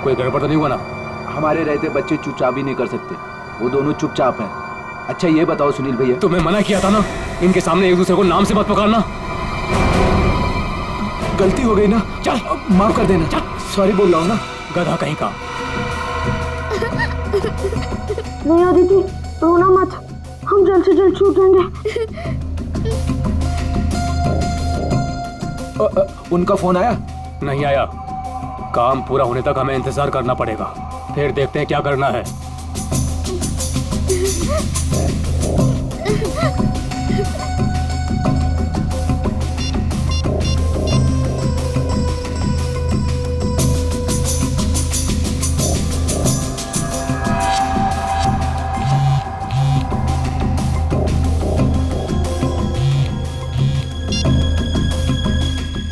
कोई गड़बड़ तो नहीं हुआ ना? हमारे रहते बच्चे चुपचाप भी नहीं कर सकते, वो दोनों चुपचाप हैं। अच्छा ये बताओ सुनील भैया, तुम्हें मना किया था ना इनके सामने एक दूसरे को नाम से मत पुकारना। गलती हो गई ना, चल माफ कर देना। सॉरी बोल रहा हूँ ना। गधा कहीं का। नहीं अदिति, रोना मत, हम जल्द से जल्द छूट जाएंगे। उनका फोन आया? नहीं आया। काम पूरा होने तक हमें इंतजार करना पड़ेगा, फिर देखते हैं क्या करना है।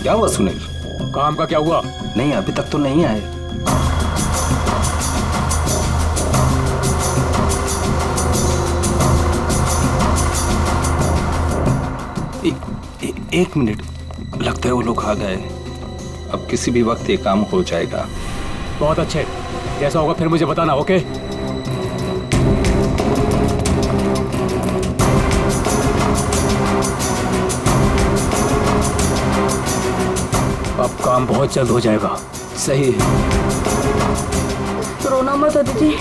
क्या हुआ सुनील? काम का क्या हुआ? नहीं अभी तक तो नहीं आए। एक मिनट, लगता है वो लोग आ गए। अब किसी भी वक्त ये काम हो जाएगा। बहुत अच्छे, जैसा होगा फिर मुझे बताना। ओके अब काम बहुत जल्द हो जाएगा। सही है, रोना मत अदिति।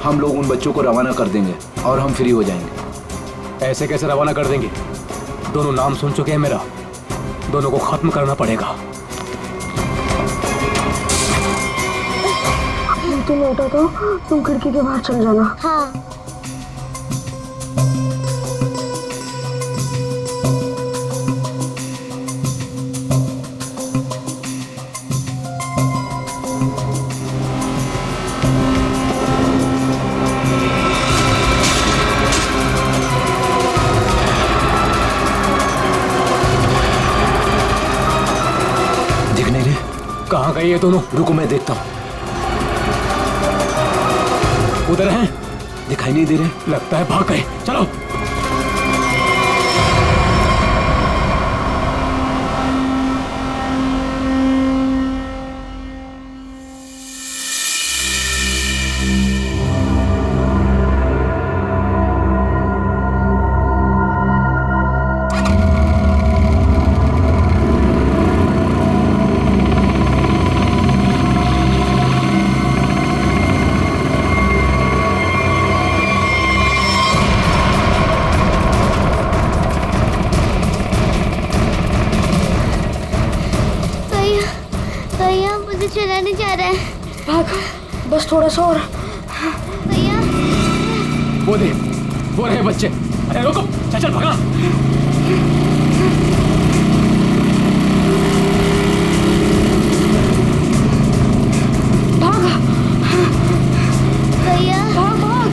हम लोग उन बच्चों को रवाना कर देंगे और हम फ्री हो जाएंगे। ऐसे कैसे रवाना कर देंगे? दोनों नाम सुन चुके हैं मेरा, दोनों को खत्म करना पड़ेगा। तुम लौटा तो तुम खिड़की के बाहर चल जाना। हाँ। कहाँ गए ये दोनों? रुको मैं देखता हूँ। उधर हैं? दिखाई नहीं दे रहे। लगता है भाग गए। चलो चलाने जा रहा है। भाग, बस थोड़ा सा और। भैया वो देख, वो रहे बच्चे। अरे रुको, चल चल भागा। भाग भैया, भाग भाग।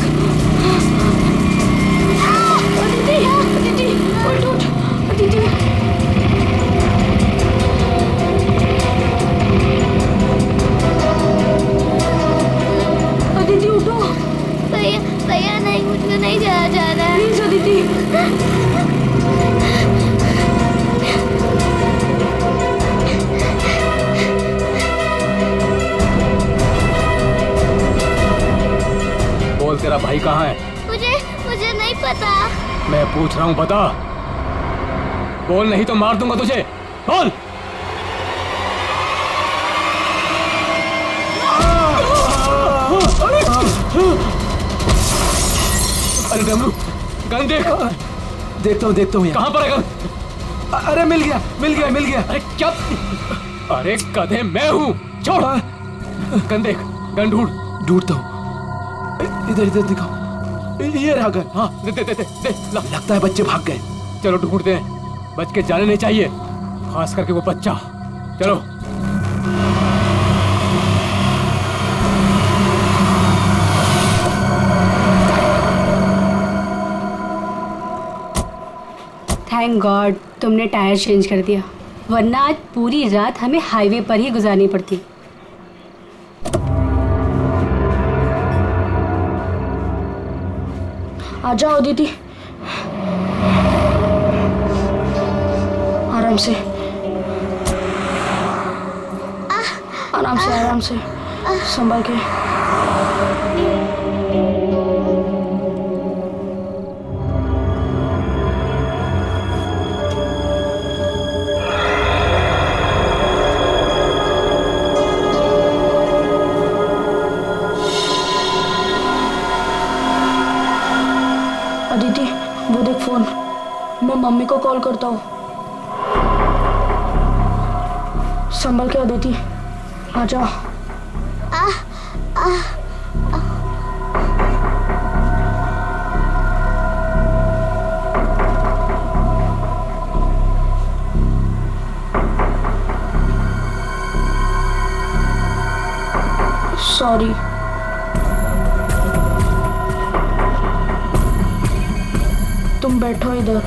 अदिति, अदिति, उठ उठ, अदिति। अदिति उठो। भैया भैया नहीं, मुझको नहीं जाया जा रहा है। प्लीज अदिति। बोल तेरा भाई कहाँ है? मुझे नहीं पता। मैं पूछ रहा हूँ, बता। बोल, नहीं तो मार दूंगा तुझे। बोल। अरे डमरू, गन देख। देखता हूँ। कहाँ पर है गन? अरे मिल गया। अरे क्या? अरे गधे, मैं हूँ। छोड़। गन देख, गन ढूंढता हूँ। इधर दिखाओ। ये रहा गन। हाँ दे ला। लगता है बच्चे भाग गए। चलो ढूंढते हैं, बच के जाने नहीं चाहिए, खास करके वो बच्चा। चलो। थैंक गॉड तुमने टायर चेंज कर दिया, वरना आज पूरी रात हमें हाईवे पर ही गुजारनी पड़ती। आ जाओ दीदी, आराम से, आराम से। संभाल के। अदिति, वो देख फोन। मैं मम्मी को कॉल करता हूँ। संभल के अदिति, आ जाओ। सॉरी। तुम बैठो इधर।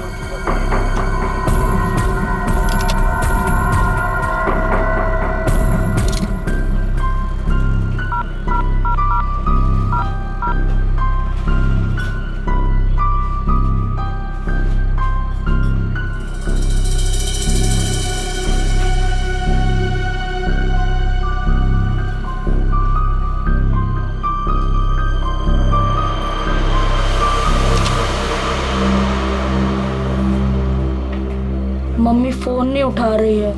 मम्मी फोन नहीं उठा रही है।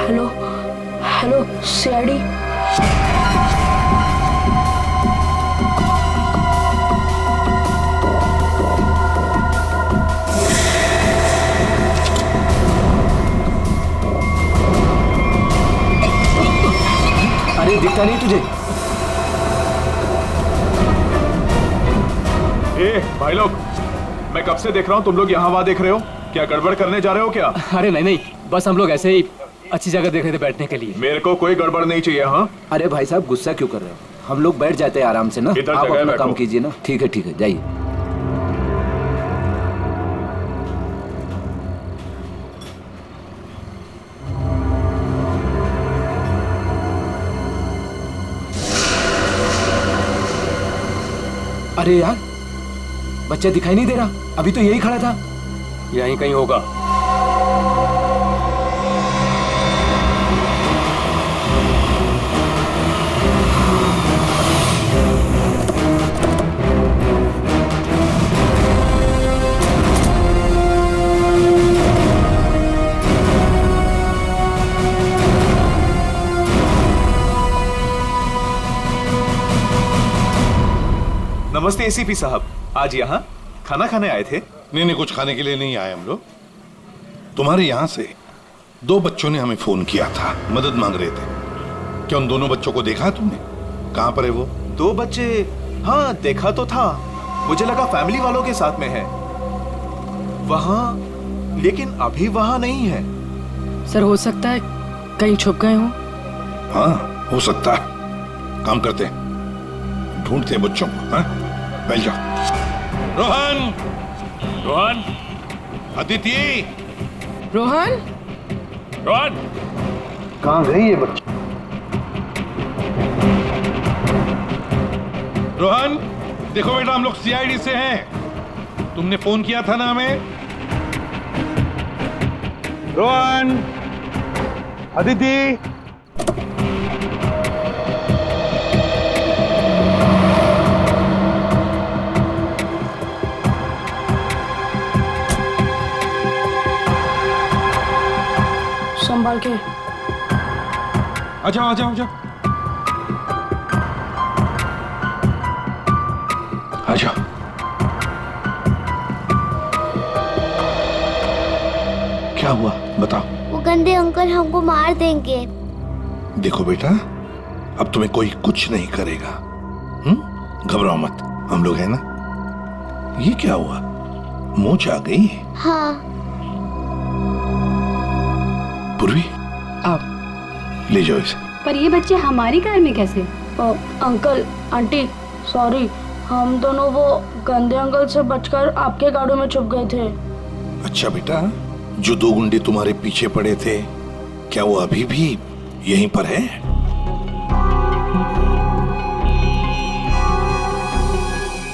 Hello hello CID. अरे दिखता नहीं तुझे? ए भाई लोग, मैं कब से देख रहा हूँ तुम लोग यहाँ वहाँ देख रहे हो। क्या गड़बड़ करने जा रहे हो क्या? अरे नहीं नहीं, बस हम लोग ऐसे ही अच्छी जगह देख रहे थे बैठने के लिए। मेरे को कोई गड़बड़ नहीं चाहिए। हाँ अरे भाई साहब, गुस्सा क्यों कर रहे हो? हम लोग बैठ जाते हैं आराम से ना। इधर आप जगह अपना बैठो। काम कीजिए ना। ठीक है, जाइए। अरे यार, बच्चा दिखाई नहीं दे रहा। अभी तो यही खड़ा था। यहीं कहीं होगा। नमस्ते एसीपी साहब, आज यहाँ खाना खाने आए थे? नहीं, कुछ खाने के लिए नहीं आए हम लोग। तुम्हारे यहाँ से 2 बच्चों ने हमें फोन किया था, मदद मांग रहे थे। क्या उन दोनों बच्चों को देखा तुमने? कहाँ पर है वो? 2 बच्चे? हाँ देखा तो था। मुझे लगा फैमिली वालों के साथ में है वहाँ, लेकिन अभी वहाँ नहीं है। सर हो सकता है कहीं छुप गए हों। हाँ हो सकता है। काम करते हैं, ढूंढते हैं बच्चों को। हाँ बैठ जाओ। रोहन, रोहन, अदिति, रोहन, रोहन, कहाँ गई ये बच्चा? रोहन देखो बेटा, हम लोग सीआईडी से हैं। तुमने फोन किया था ना हमें? रोहन, अदिति, संभाल के। आ जाओ आ जाओ आ जाओ आ जाओ। क्या हुआ बताओ। वो गंदे अंकल हमको मार देंगे। देखो बेटा, अब तुम्हें कोई कुछ नहीं करेगा। घबराओ मत, हम लोग हैं ना। ये क्या हुआ, मोच आ गई? हाँ। पूर्वी आओ। ले जाओ इसे। पर ये बच्चे हमारी कार में कैसे? अंकल आंटी सॉरी, हम दोनों वो गंदे अंकल से बचकर आपके गाड़ी में छुप गए थे। अच्छा बेटा, जो 2 गुंडे तुम्हारे पीछे पड़े थे, क्या वो अभी भी यहीं पर है?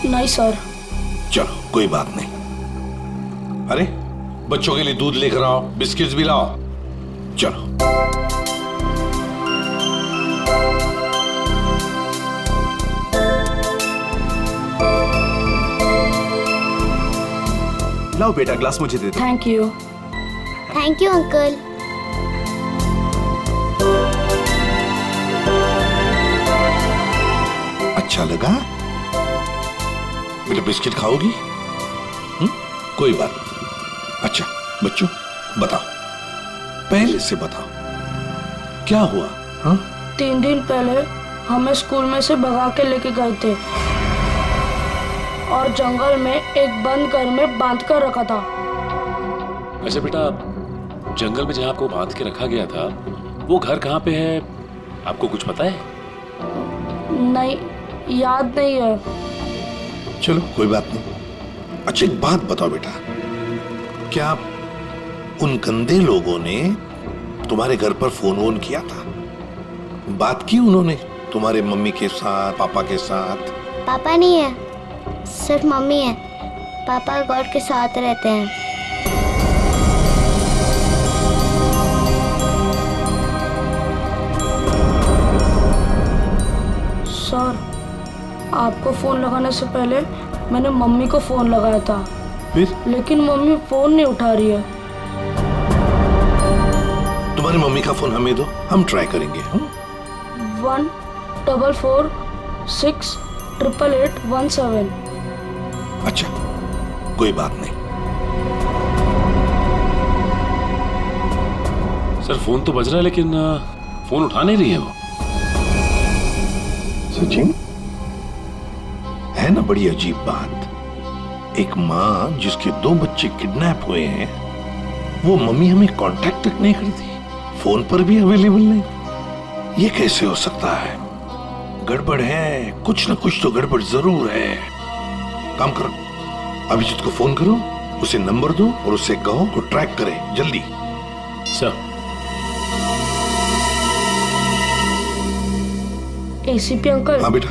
नहीं सर। चलो कोई बात नहीं। अरे बच्चों के लिए दूध लेकर आओ, बिस्किट्स भी लाओ। चलो। लाओ बेटा, ग्लास मुझे दे दो। Thank you. Thank you uncle. अच्छा लगा? बेटा बिस्किट खाओगी? कोई बात नहीं। अच्छा बच्चों बताओ, पहले से बताओ क्या हुआ? हाँ? 3 दिन पहले हमें स्कूल में से भगा के लेके गए थे और जंगल में एक बंद घर में बांध कर रखा था। अच्छा बेटा, जंगल में जहाँ आपको बांध के रखा गया था वो घर कहाँ पे है, आपको कुछ पता है? नहीं, याद नहीं है। चलो कोई बात नहीं। अच्छा एक बात बताओ बेटा, क्या उन गंदे लोगों ने तुम्हारे घर पर फोन वोन किया था? बात की उन्होंने तुम्हारे मम्मी के साथ, पापा के साथ? पापा नहीं है, सिर्फ मम्मी है। पापा गॉड के साथ रहते हैं। सर, आपको फोन लगाने से पहले मैंने मम्मी को फोन लगाया था, फिर? लेकिन मम्मी फोन नहीं उठा रही है। तुम्हारी मम्मी का फोन हमें दो, हम ट्राई करेंगे। 144688817। अच्छा कोई बात नहीं। सर फोन तो बज रहा है लेकिन फोन उठा नहीं रही है वो। सचिन, है ना बड़ी अजीब बात। एक माँ जिसके 2 बच्चे किडनैप हुए हैं, वो मम्मी हमें कांटेक्ट तक नहीं करती, फोन पर भी अवेलेबल नहीं। ये कैसे हो सकता है? गड़बड़ है, कुछ ना कुछ तो गड़बड़ जरूर है। काम करो, अभिजीत को फोन करो, उसे नंबर दो और उससे कहो वो ट्रैक करे जल्दी। सर। ACP uncle. हाँ बेटा।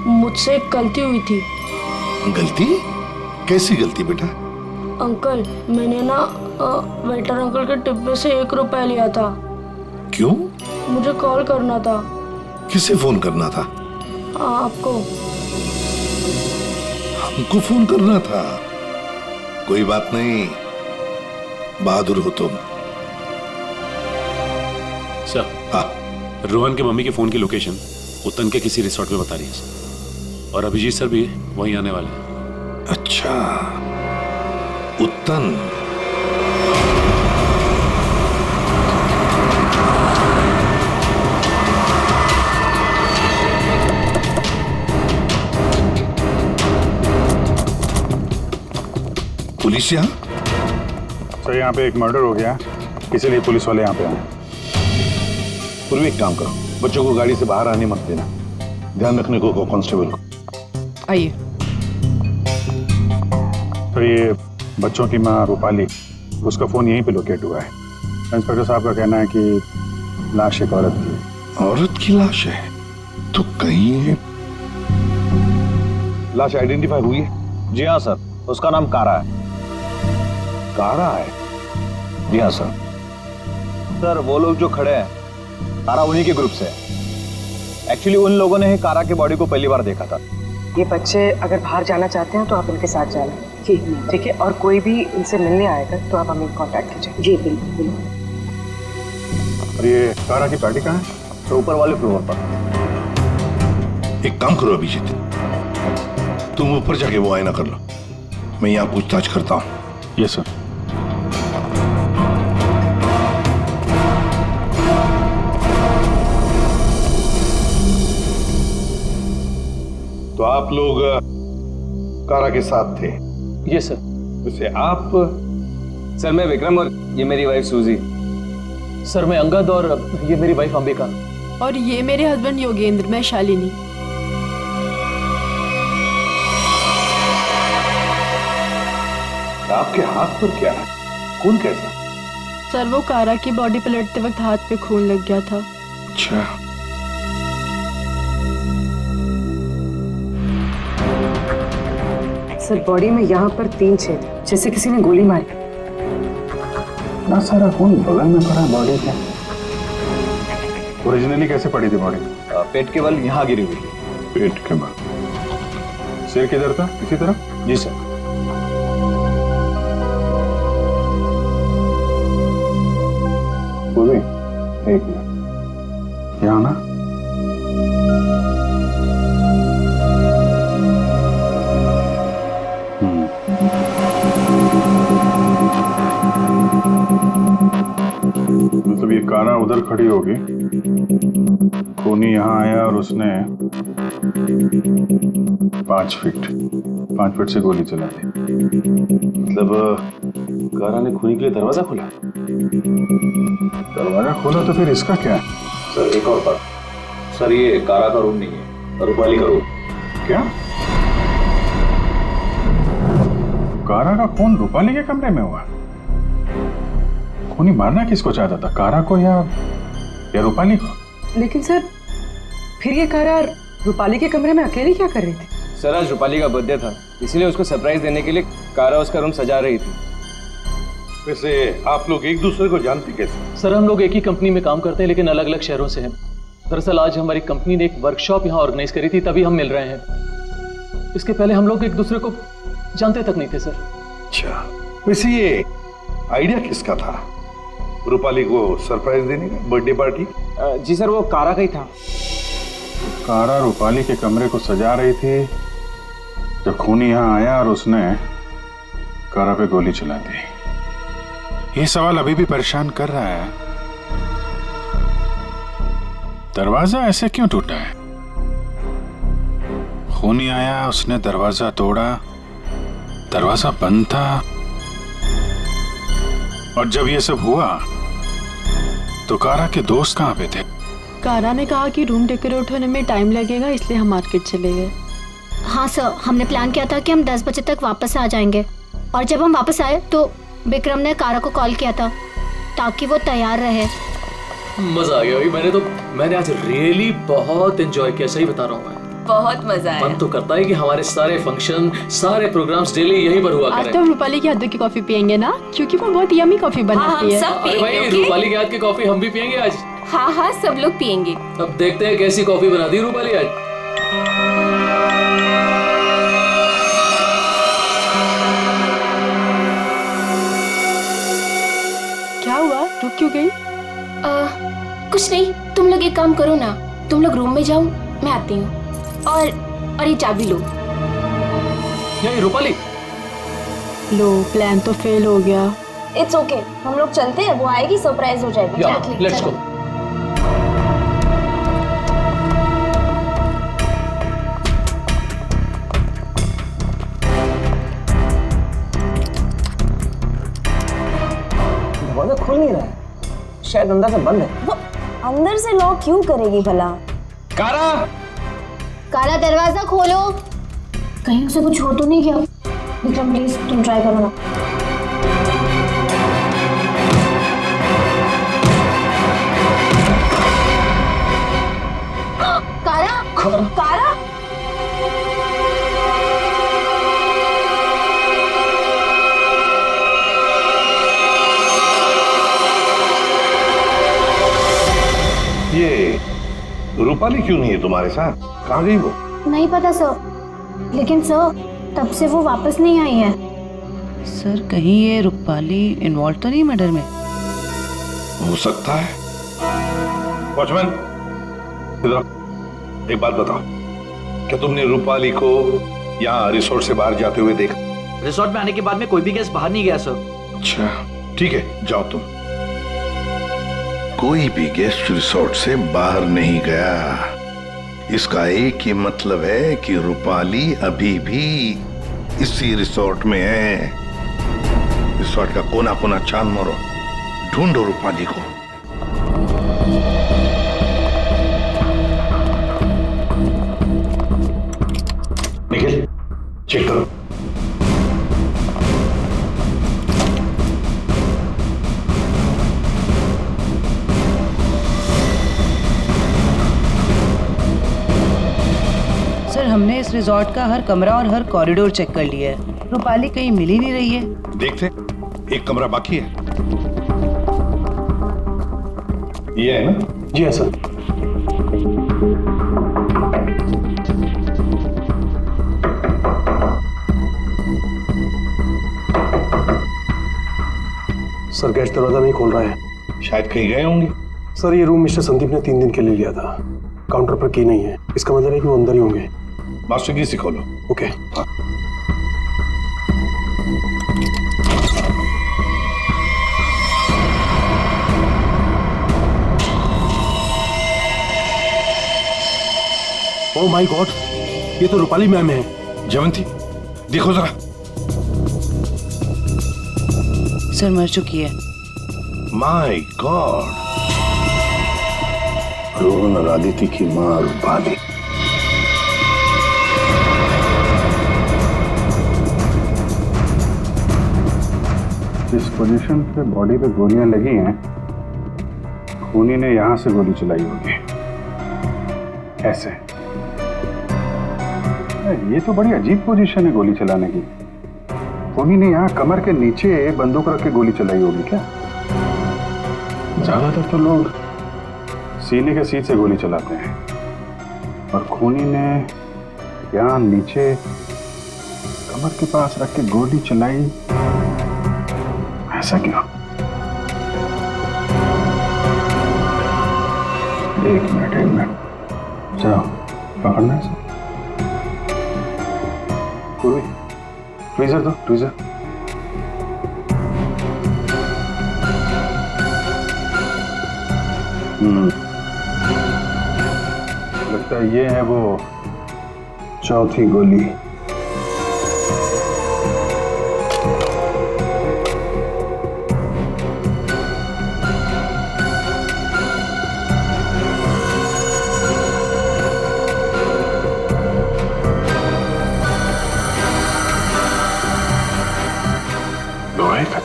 मुझसे एक गलती हुई थी। गलती? कैसी गलती बेटा? अंकल, मैंने ना वेटर अंकल के टिब्बे से 1 रुपया लिया था। क्यों? मुझे कॉल करना था। किसे फोन करना था? आपको। हमको फोन करना था? कोई बात नहीं, बहादुर हो तुम। सर। हाँ। रोहन के मम्मी के फोन की लोकेशन उत्तन के किसी रिसोर्ट में बता रही है सर, और अभिजीत सर भी वहीं आने वाले हैं। अच्छा, उत्तन। पुलिस यहाँ? सर यहाँ पे एक मर्डर हो गया, इसीलिए पुलिस वाले यहाँ पे आए। पूर्वी एक काम करो, बच्चों को गाड़ी से बाहर आने मत देना, ध्यान रखने को कहो कांस्टेबल को। आइए। तो ये बच्चों की माँ रूपाली, उसका फोन यहीं पे लोकेट हुआ है। इंस्पेक्टर साहब का कहना है कि लाश एक औरत की है। औरत की लाश है? तो कहीं लाश आइडेंटिफाई हुई है? जी हाँ सर, उसका नाम कारा है। कारा है? जी हाँ सर। सर वो लोग जो खड़े हैं, कारा उन्हीं के ग्रुप से है। एक्चुअली उन लोगों ने ही कारा की बॉडी को पहली बार देखा था। ये बच्चे अगर बाहर जाना चाहते हैं तो आप इनके साथ जाना। ठीक है, और कोई भी इनसे मिलने आएगा तो आप हमें कांटेक्ट कीजिए। जी बिल्कुल। और ये कारा की पार्टी कहाँ है? तो ऊपर वाले फ्लोर पर। एक काम करो अभिजीत, तुम ऊपर जाके वो आईना कर लो, मैं यहाँ पूछताछ करता हूँ। Yes sir. तो आप लोग कारा के साथ थे? Yes sir. वैसे आप? सर मैं विक्रम और ये मेरी वाइफ सूजी। सर मैं अंगद और ये मेरी वाइफ अंबिका। और ये मेरे हस्बैंड योगेंद्र, मैं शालिनी। आपके हाथ पर क्या है? खून कैसा? सर वो कारा की बॉडी पलटते वक्त हाथ पे खून लग गया था। अच्छा, सर बॉडी में यहाँ पर 3 छेद, जैसे किसी ने गोली मारी। ना सारा खून बगल में पड़ा बॉडी के। ओरिजिनली कैसे पड़ी थी बॉडी? पेट के बल यहाँ गिरी हुई थी। पेट के बल। सिर किधर था? इसी तरफ? जी सर। पूरी एक मिनट यहाँ ना। मतलब ये कारा उधर खड़ी होगी, खूनी यहाँ आया और उसने 5 फीट से गोली चला दी। मतलब कारा ने खूनी के लिए दरवाजा खोला? दरवाजा खोला तो फिर इसका क्या है? सर एक और बात, सर ये कारा का रूम नहीं है, रूपाली का रूम। क्या? कारा का खून रूपाली के कमरे में हुआ? खूनी मारना किसको चाहता था, कारा को या रूपाली को? लेकिन सर फिर ये कारा रूपाली के कमरे में अकेली क्या कर रही थी? सर आज रूपाली का बर्थडे था, इसलिए उसको सरप्राइज देने के लिए कारा उसका रूम सजा रही थी। वैसे आप लोग एक दूसरे को जानते कैसे? सर हम लोग एक ही कंपनी में काम करते हैं लेकिन अलग अलग शहरों से हैं। दरअसल आज हमारी कंपनी ने एक वर्कशॉप यहाँ ऑर्गेनाइज करी थी, तभी हम मिल रहे हैं। इसके पहले हम लोग एक दूसरे को जानते तक नहीं थे सर। अच्छा, वैसे ये आइडिया किसका था, रूपाली को सरप्राइज देने का, बर्थडे पार्टी? जी सर वो कारा का ही था। कारा रूपाली के कमरे को सजा रही थी जब खूनी यहाँ आया और उसने कारा पे गोली चला दी। ये सवाल अभी भी परेशान कर रहा है, दरवाजा ऐसे क्यों टूटा है? खूनी आया, उसने दरवाजा तोड़ा, दरवाजा बंद था, और जब ये सब हुआ तो कारा के दोस्त कहाँ पे थे? कारा ने कहा कि रूम डेकोरेट होने में टाइम लगेगा, इसलिए हम मार्केट चले गए। हाँ सर, हमने प्लान किया था कि हम 10 बजे तक वापस आ जाएंगे, और जब हम वापस आए तो विक्रम ने कारा को कॉल किया था ताकि वो तैयार रहे। मजा आ गया भाई, मैंने आज रियली बहुत एंजॉय किया, सही बता रहा हूँ मैं। बहुत मजा आया। मन तो करता है कि हमारे सारे फंक्शन, सारे प्रोग्राम्स डेली यहीं पर हुआ करें। आज तो हम रूपाली के हाथ की कॉफी पियेंगे ना, क्योंकि वो बहुत यम्मी कॉफी बनाती है। अरे भाई रूपाली के हाथ की कॉफी हम भी पियेंगे आज। हाँ हाँ सब लोग पियेंगे। अब देखते हैं कैसी कॉफी बनाती है रूपाली आज। क्या हुआ, रुक क्यों गई? कुछ नहीं, तुम लोग एक काम करो ना, तुम लोग रूम में जाओ, मैं आती हूँ। और ये चाबी लो। ये रूपाली, लो प्लान तो फेल हो गया। इट्स ओके, हम लोग चलते हैं, वो आएगी सरप्राइज हो जाएगी। Let's go. दरवाजा खुल नहीं रहा है, शायद अंदर से बंद है। वो अंदर से लॉक क्यों करेगी भला? कारा, कारा दरवाजा खोलो। कहीं उसे कुछ हो तो नहीं गया? विक्रम प्लीज तुम ट्राई करो ना। कारा, कारा ये रूपाली क्यों नहीं है तुम्हारे साथ, कहाँ गई वो? नहीं पता सर, लेकिन सर तब से वो वापस नहीं आई है। सर कहीं ये रूपाली इन्वॉल्व तो नहीं मर्डर में? हो सकता है। वॉचमैन, एक बात बताओ, क्या तुमने रूपाली को यहाँ रिसोर्ट से बाहर जाते हुए देखा? रिसोर्ट में आने के बाद में कोई भी गेस्ट बाहर नहीं गया सर। अच्छा ठीक है, जाओ तुम। कोई भी गेस्ट रिसोर्ट से बाहर नहीं गया, इसका एक ही मतलब है कि रूपाली अभी भी इसी रिसोर्ट में है। रिसोर्ट का कोना कोना छान मारो, ढूंढो रूपाली को। निखिल, चेक करो। हमने इस रिजॉर्ट का हर कमरा और हर कॉरिडोर चेक कर लिया है। रूपाली कहीं मिल ही नहीं रही है। देखते, एक कमरा बाकी है। ये है ना? जी हाँ सर। सर गेट दरवाजा नहीं खोल रहा है। शायद कहीं गए होंगे। सर ये रूम मिस्टर संदीप ने 3 दिन के लिए लिया था। काउंटर पर की नहीं है, इसका मतलब है कि वो अंदर ही होंगे। मास्टर की से खोलो। ओके। हाँ। ओह माय गॉड, ये तो रूपाली मैम है। जयवंती देखो जरा। सर मर चुकी है। माय गॉड, रोहन और आदित्य की मां रूपाली। जिस पोजीशन पे बॉडी पे गोलियां लगी हैं, खूनी ने यहां से गोली चलाई होगी। ऐसे। ये तो बड़ी अजीब पोजीशन है गोली चलाने की। खूनी ने यहाँ कमर के नीचे बंदूक रख के गोली चलाई होगी क्या? ज्यादातर तो लोग सीने के सीट से गोली चलाते हैं, और खूनी ने यहाँ नीचे कमर के पास रख के गोली चलाई। ऐसा क्यों? एक मिनट जाओ पकड़ना है। ट्वीजर दो, ट्वीजर। लगता है ये है वो चौथी गोली।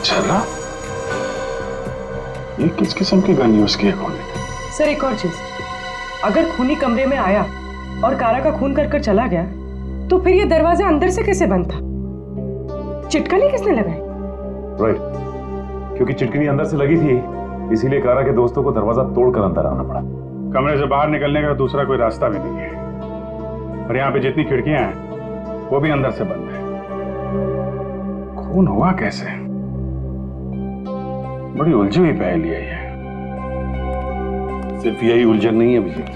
चला, ये किस किस्म की गन यूज की है खूनी ने? सर एक और चीज, अगर खूनी कमरे में आया और कारा का खून कर चला गया, तो फिर ये दरवाजा अंदर से कैसे बंद था? चिटकनी किसने लगाई? राइट, क्योंकि चिटकनी अंदर से लगी थी, इसीलिए कारा के दोस्तों को दरवाजा तोड़कर अंदर आना पड़ा। कमरे से बाहर निकलने का दूसरा कोई रास्ता भी नहीं है, और यहाँ पे जितनी खिड़कियां हैं वो भी अंदर से बंद है। खून हुआ कैसे? बड़ी उलझी हुई पहेली है ये। सिर्फ यही उलझन नहीं है अभिजीत,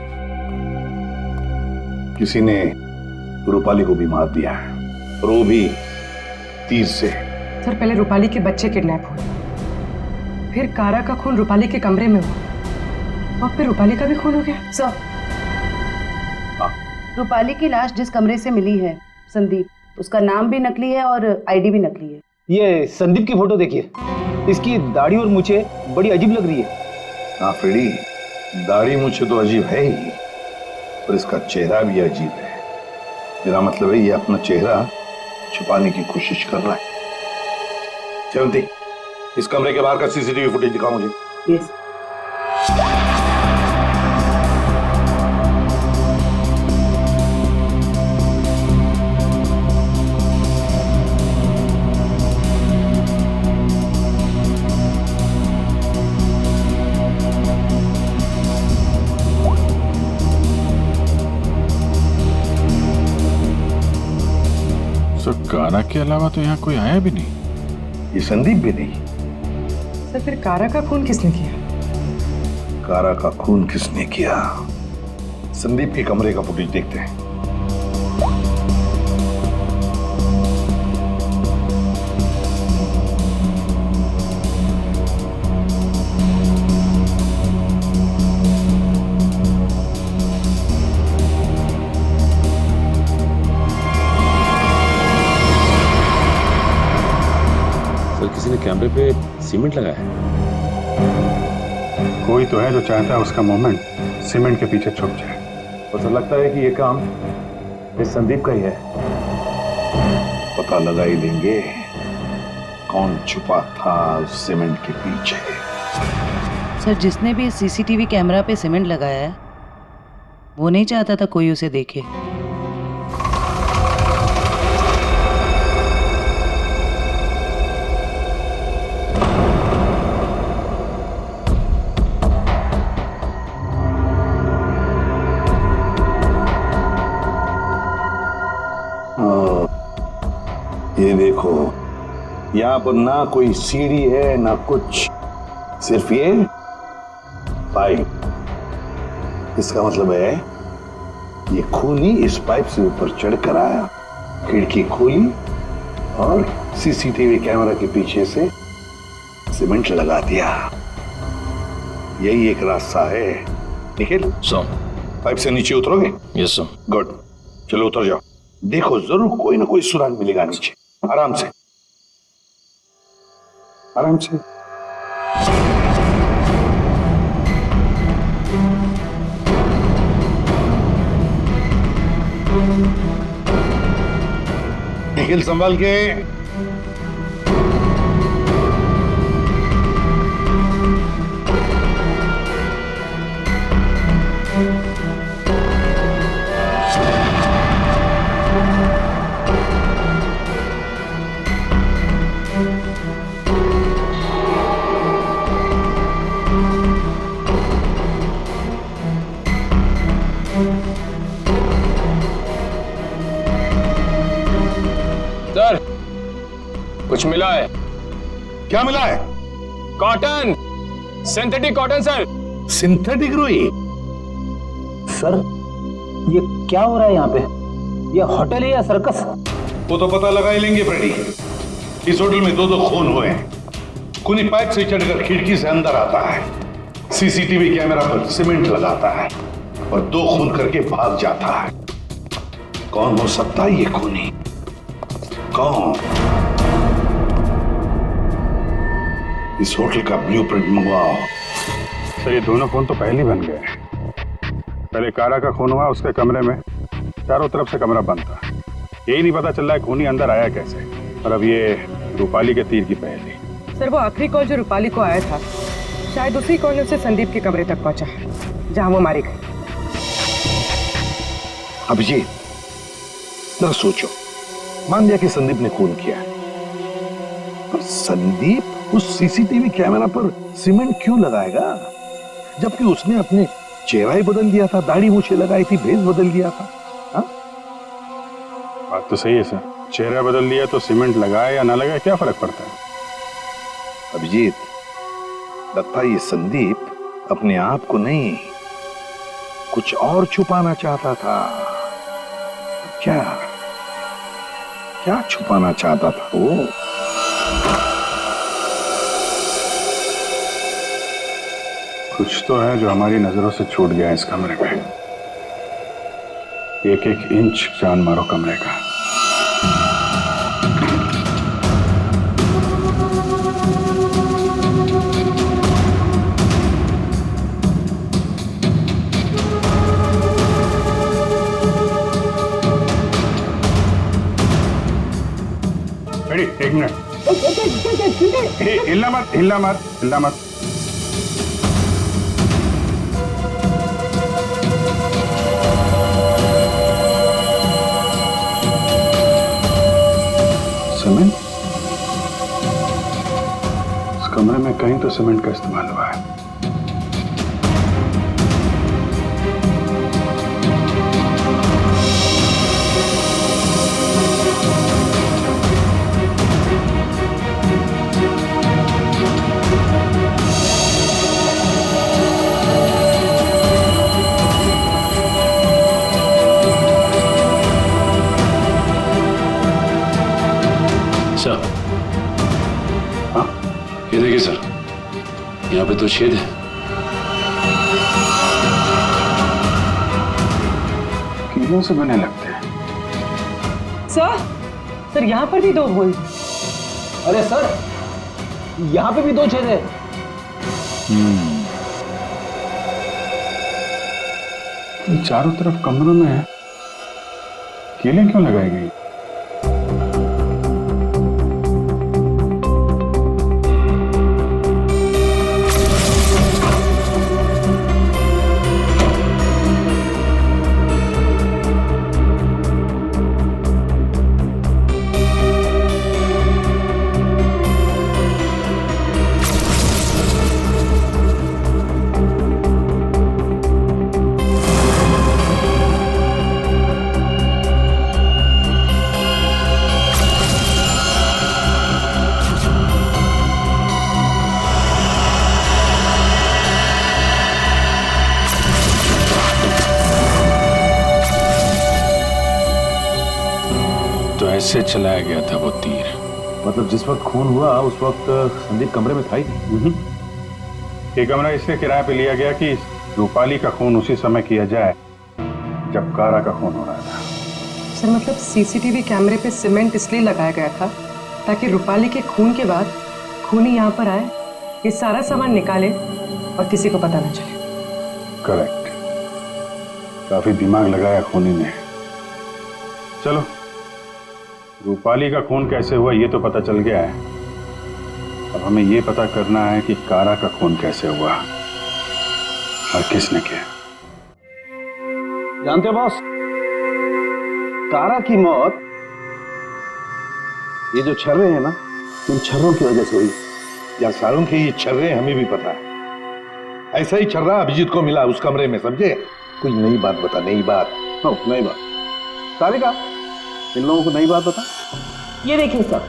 किसी ने रूपाली को भी मार दिया है, और वो भी तीर से। सर पहले रूपाली के बच्चे किडनैप हुए, फिर कारा का खून रूपाली के कमरे में हुआ, और फिर रूपाली का भी खून हो गया। सर रूपाली की लाश जिस कमरे से मिली है, संदीप, उसका नाम भी नकली है और आईडी भी नकली है। ये संदीप की फोटो देखिए, इसकी दाढ़ी और मूछें बड़ी अजीब लग रही है। हाँ फ्रेडी, दाढ़ी मूछें तो अजीब है ही, पर इसका चेहरा भी अजीब है। मेरा मतलब है ये अपना चेहरा छुपाने की कोशिश कर रहा है। जयवंती, इस कमरे के बाहर का सीसीटीवी फुटेज दिखाओ मुझे। यस। कारा के अलावा तो यहाँ कोई आया भी नहीं। ये संदीप भी नहीं। सर फिर कारा का खून किसने किया? कारा का खून किसने किया? संदीप के कमरे का फुटेज देखते हैं। किसी ने कैमरे पे सीमेंट लगाया है। कोई तो है जो चाहता है उसका मूवमेंट सीमेंट के पीछे छुप जाए। तो लगता है कि ये काम इस संदीप का ही है। पता लगा ही लेंगे कौन छुपा था उस सीमेंट के पीछे। सर जिसने भी सीसीटीवी कैमरा पे सीमेंट लगाया है, वो नहीं चाहता था कोई उसे देखे। ये देखो, यहाँ पर ना कोई सीढ़ी है ना कुछ, सिर्फ ये पाइप। इसका मतलब है ये खूनी इस पाइप से ऊपर चढ़कर आया, खिड़की खोली और सीसीटीवी कैमरा के पीछे से सीमेंट लगा दिया। यही एक रास्ता है। निखिल, पाइप से नीचे उतरोगे? Yes sir. गुड, चलो उतर जाओ। देखो जरूर कोई ना कोई सुराग मिलेगा नीचे। आराम से, आराम से। निखिल संभाल के। सर, कुछ मिला है। क्या मिला है? Cotton, synthetic cotton sir. Synthetic रुई? सर, ये क्या हो रहा है यहाँ पे? ये होटल है या सर्कस? वो तो पता लगा ही लेंगे फ्रेडी। इस होटल में दो खून हुए हैं। खूनी पाइप से चढ़कर खिड़की से अंदर आता है, सीसीटीवी कैमरा पर सीमेंट लगाता है और 2 खून करके भाग जाता है। कौन हो सकता है ये खूनी? कौन? इस होटल का ब्लूप्रिंट मंगवाओ। सर, ये दोनों खून तो पहले ही बन गए। पहले कारा का खून हुआ, उसके कमरे में चारों तरफ से कमरा बंद था। यही नहीं पता चल रहा है खूनी अंदर आया कैसे। और अब ये रूपाली के तीर की पहेली। सर, वो आखिरी कॉल जो रूपाली को आया था, शायद उसी कॉल ने उसे संदीप के कमरे तक पहुंचा, जहां वो मारी गई। अभिजीत, जरा सोचो, मान लिया कि संदीप ने खून किया, पर संदीप उस सीसीटीवी कैमरा पर सीमेंट क्यों लगाएगा, जबकि उसने अपने चेहरा ही बदल दिया था, दाढ़ी मूछें लगाई थी, भेष बदल दिया था। हा? बात तो सही है सर, चेहरा बदल दिया तो सीमेंट लगाए या ना लगाए क्या फर्क पड़ता है? अभिजीत, लगता है ये संदीप अपने आप को नहीं, कुछ और छुपाना चाहता था। क्या क्या छुपाना चाहता था वो? कुछ तो है जो हमारी नजरों से छूट गया इस कमरे में। एक एक इंच जान मारो कमरे का। एक मिनट, हिलना मत, हिलना मत, हिलना मत। सीमेंट? इस कमरे में कहीं तो सीमेंट का इस्तेमाल हुआ है। ये देखिए सर, यहाँ पे तो छेद है। कीलों से बने लगते हैं। सर, यहाँ पर भी 2 होल। अरे सर, यहाँ पे भी 2 छेद है। चारों तरफ कमरों में कीलें क्यों लगाई गई? तो ऐसे चलाया गया था वो तीर। मतलब जिस वक्त खून हुआ उस वक्त संदीप कमरे में था ही नहीं। ये कमरा इसलिए किराए पे लिया गया कि रूपाली का खून उसी समय किया जाए जब कारा का खून हो रहा था। सर मतलब सीसीटीवी कैमरे पे सीमेंट इसलिए लगाया गया था ताकि रूपाली के खून के बाद खूनी यहाँ पर आए, ये सारा सामान निकाले और किसी को पता न चले। करेक्ट, काफी दिमाग लगाया खूनी ने। चलो, रूपाली का खून कैसे हुआ ये तो पता चल गया है। अब हमें ये पता करना है कि कारा का खून कैसे हुआ और किसने किया। जानते हो बॉस, कारा की मौत ये जो छर्रे हैं ना, इन छर्रों की वजह से हुई। यार सारों के ये छर्रे हमें भी पता है। ऐसा ही छर्रा अभिजीत को मिला उस कमरे में, समझे? कोई नई बात बता, नई बात। नई बात। सारिका, इन लोगों को नई बात बता। ये देखिए सर,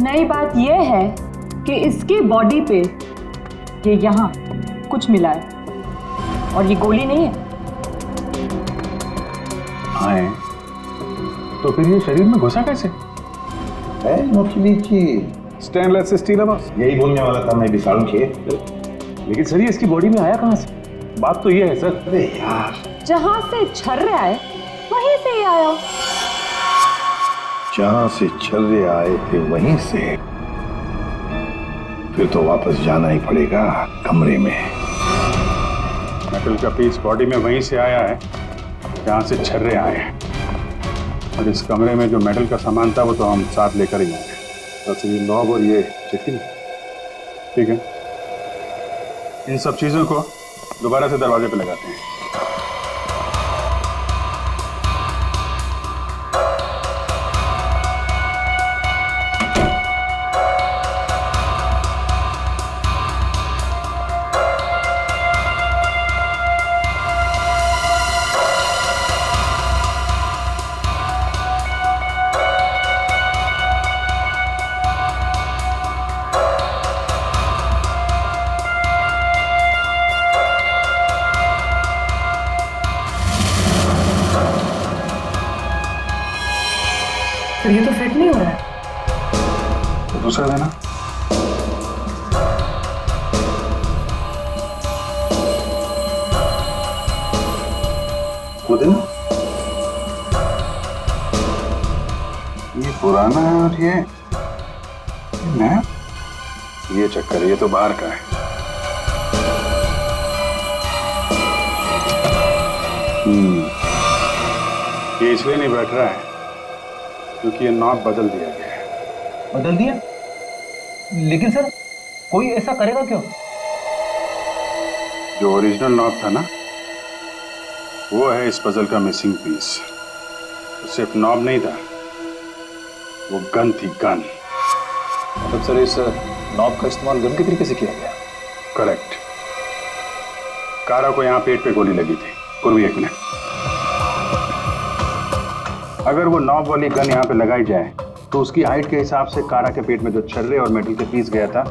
नई बात ये है कि इसकी बॉडी पे ये यहाँ कुछ मिला है और ये गोली नहीं है। आए तो फिर ये शरीर में घुसा कैसे? स्टेनलेस स्टील है बॉस। यही बोलने वाला था मैं भी सारुण के। लेकिन सर ये इसकी बॉडी में आया कहां से? बात तो ये है सर। अरे यार, जहां से छर्रे आए वहीं से ही आया। जहां से छर्रे आए थे वहीं से, फिर तो वापस जाना ही पड़ेगा कमरे में। मेटल का पीस बॉडी में वहीं से आया है जहां से छर्रे आए हैं, और इस कमरे में जो मेटल का सामान था वो तो हम साथ लेकर ही आए। बस ये नॉब और ये चिट्ठी, ठीक है, इन सब चीजों को दोबारा से दरवाजे पे लगाते हैं। पर ये तो फिट नहीं हो रहा है। तो दूसरा देना। वो देना। ये पुराना है और ये नया। ये चक्कर, ये तो बाहर का है। ये इसलिए नहीं बैठ रहा है क्योंकि ये नॉब बदल दिया गया है। बदल दिया? लेकिन सर कोई ऐसा करेगा क्यों? जो ओरिजिनल नॉब था ना, वो है इस पजल का मिसिंग पीस। सिर्फ नॉब नहीं था, वो गन थी, गन। मतलब सर इस नॉब का इस्तेमाल गन के तरीके से किया गया? करेक्ट। कारा को यहाँ पेट पे गोली लगी थी। पूर्वी एक मिनट, अगर वो नॉब वाली गन यहाँ पे लगाई जाए तो उसकी हाइट के हिसाब से कारा के पेट में जो छर्रे और मेटल के पीस गया था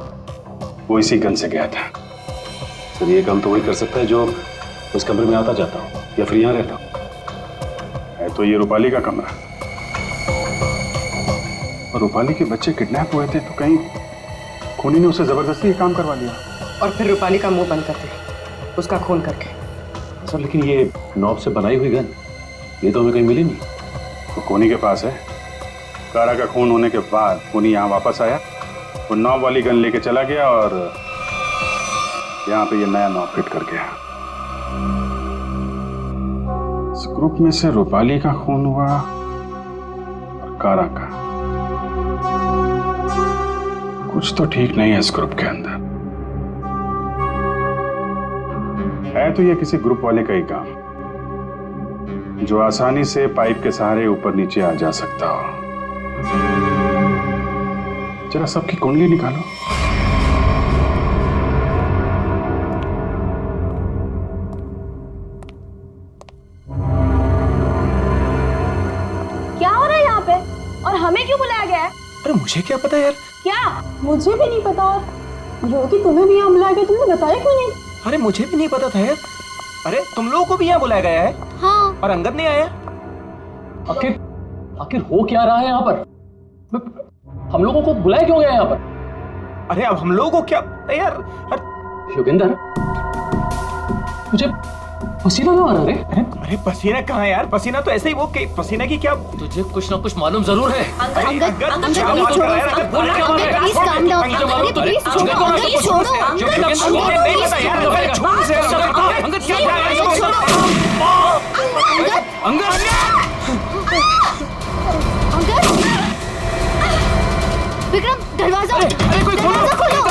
वो इसी गन से गया था। सर ये काम तो वही कर सकता है जो उस कमरे में आता जाता हो या फिर यहाँ रहता हो। है तो ये रूपाली का कमरा, और रूपाली के बच्चे किडनैप हुए थे तो कहीं खूनी ने उसे जबरदस्ती ये काम करवा लिया और फिर रूपाली का मुंह बंद कर दिया उसका खून करके। सर लेकिन ये नॉब से बनाई हुई गन, ये तो हमें कहीं मिली नहीं। तो खूनी के पास है। कारा का खून होने के बाद खूनी यहाँ वापस आया, वो नॉब वाली गन लेके चला गया और यहाँ पे ये नया नॉब फिट कर गया। इस ग्रुप में से रूपाली का खून हुआ और कारा का। कुछ तो ठीक नहीं है इस ग्रुप के अंदर। है तो ये किसी ग्रुप वाले का ही काम जो आसानी से पाइप के सहारे ऊपर नीचे आ जा सकता हो। जरा सबकी कुंडली निकालो। क्या हो रहा है यहाँ पे और हमें क्यों बुलाया गया है? अरे मुझे क्या पता यार। क्या? मुझे भी नहीं पता। और रोकी, तुम्हें भी यहाँ बुलाया गया, तुमने बताया क्यों नहीं? अरे मुझे भी नहीं पता था यार। अरे तुम लोगों को भी यहाँ बुलाया गया है? और अंगद नहीं आया। आखिर आखिर हो क्या रहा है यहाँ पर? हम लोगों को बुलाया क्यों गया यहाँ पर? अरे अब हम लोगों को क्या यार? योगेंद्र, मुझे पसीना क्यों आ रहा है? अरे पसीना कहाँ यार? पसीना तो ऐसे ही वो पसीना की क्या? तुझे कुछ ना कुछ मालूम जरूर है। विक्रम, दरवाजा कोई खोलो,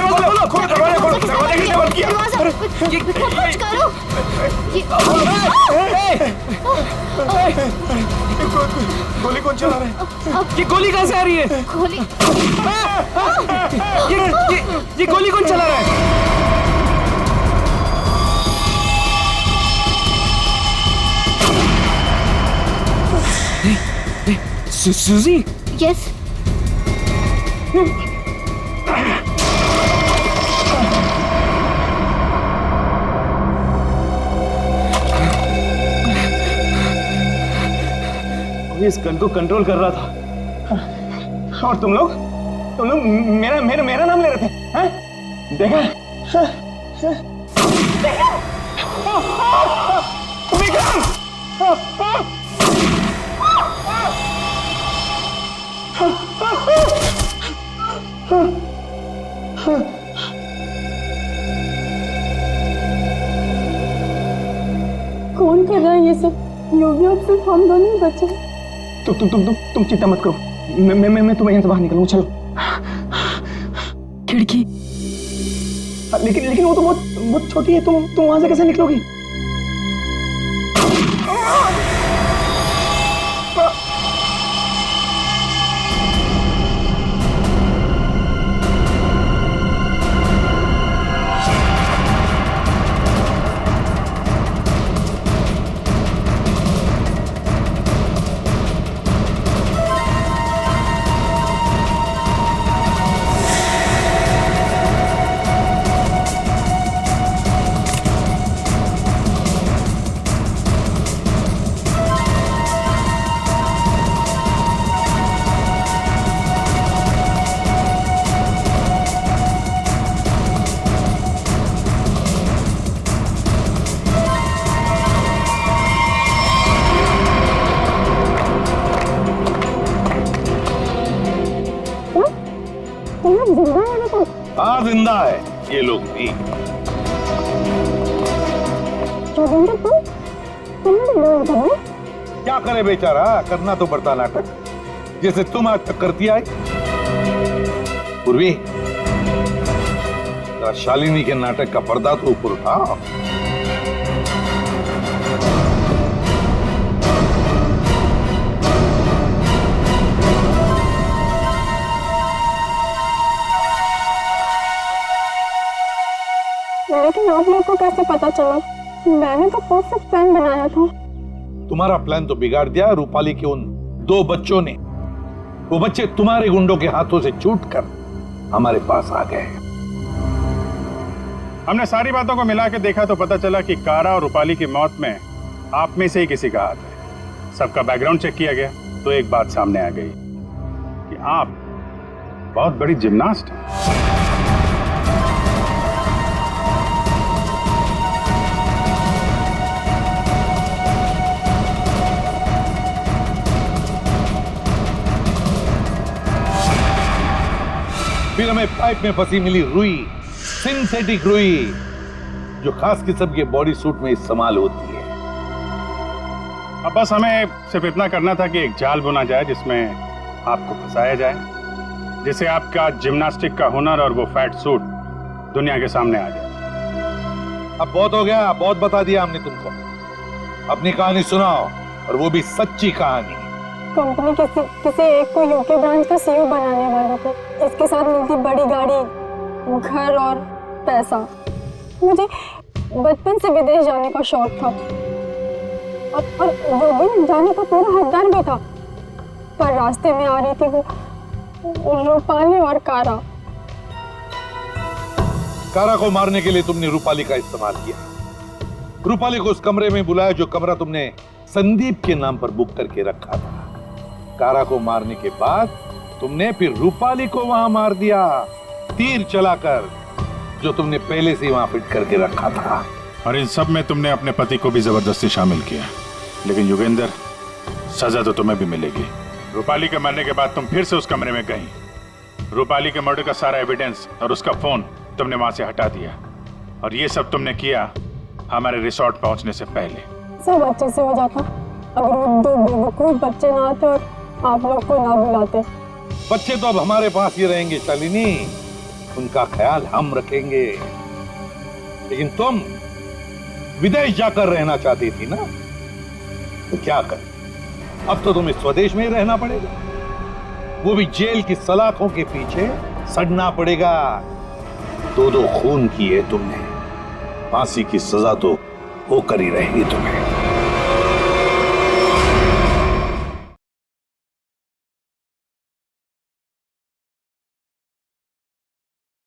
दरवाजा खोलो, दरवाजा किसने बंद किया? विक्रम, कुछ करो। गोली कौन चला रहा है? ये गोली कहाँ से आ रही है? गोली ये गोली कौन चला रहा है? सूजी? यस। इस गन को कंट्रोल कर रहा था और तुम लोग मेरा नाम ले रहे थे, हैं? देखा? विक्रम! कौन कर रहा है ये सब? योगी, अब सिर्फ हम दोनों ही बचे। तुम चिंता मत करो, मैं तुम्हें यहाँ से बाहर निकलूंगा। चलो। खिड़की। लेकिन वो तो बहुत छोटी है, तुम वहां से कैसे निकलोगी? हाँ, जिंदा है ये लोग भी। क्या करे बेचारा, करना तो पड़ता नाटक, जैसे तुम आज तक करती आई। पूर्वी, शालिनी के नाटक का पर्दा तो ऊपर उठा। लेकिन आप लोग को कैसे पता चला? मैंने तो परफेक्ट प्लान बनाया था। तुम्हारा प्लान तो बिगाड़ दिया रूपाली के उन 2 बच्चों ने। वो बच्चे तुम्हारे गुंडों के हाथों से छूटकर हमारे पास आ गए। हमने सारी बातों को मिला के देखा तो पता चला कि कारा और रूपाली की मौत में आप में से ही किसी का हाथ है। सबका बैकग्राउंड चेक किया गया तो एक बात सामने आ गई कि आप बहुत बड़ी जिम्नास्ट हैं। फिर हमें पाइप में फंसी मिली रुई, सिंथेटिक रुई, जो खास किस्म के बॉडी सूट में इस्तेमाल होती है। अब बस हमें सिर्फ इतना करना था कि एक जाल बुना जाए जिसमें आपको फंसाया जाए, जिससे आपका जिम्नास्टिक का हुनर और वो फैट सूट दुनिया के सामने आ जाए। अब बहुत हो गया, बहुत बता दिया हमने तुमको। अपनी कहानी सुनाओ, और वो भी सच्ची कहानी। कंपनी किसी एक को यूके ब्रांच का सीईओ बनाने वाली थी, जिसके साथ मिलती बड़ी गाड़ी, घर और पैसा। मुझे बचपन से विदेश जाने का शौक था और योगी जाने का पूरा हकदार भी था, पर रास्ते में आ रही थी वो रूपाली और कारा। कारा को मारने के लिए तुमने रूपाली का इस्तेमाल किया, रूपाली को उस कमरे में बुलाया जो कमरा तुमने संदीप के नाम पर बुक करके रखा था। कारा को मारने के बाद तुमने फिर रूपाली को वहां मार दिया, तीर चलाकर, जो तुमने पहले से वहां फिट करके रखा था। और इन सब में तुमने अपने पति को भी जबरदस्ती शामिल किया। लेकिन योगेंद्र, सजा तो तुम्हें भी मिलेगी। रूपाली के मरने के बाद तुम फिर से उस कमरे में गई। रूपाली के मर्डर का सारा एविडेंस और उसका फोन तुमने वहां से हटा दिया। और ये सब तुमने किया हमारे रिसोर्ट पहुंचने से पहले। सब अच्छे से हो जाता अगर वो दो बेवकूफ बच्चे ना आते और आप लोग को ना बुलाते। बच्चे तो अब हमारे पास ही रहेंगे शालिनी, उनका ख्याल हम रखेंगे। लेकिन तुम विदेश जाकर रहना चाहती थी ना, तो क्या कर, अब तो तुम्हें स्वदेश में ही रहना पड़ेगा, वो भी जेल की सलाखों के पीछे सड़ना पड़ेगा। दो खून किए तुमने, फांसी की सजा तो होकर ही रहेगी तुम्हें।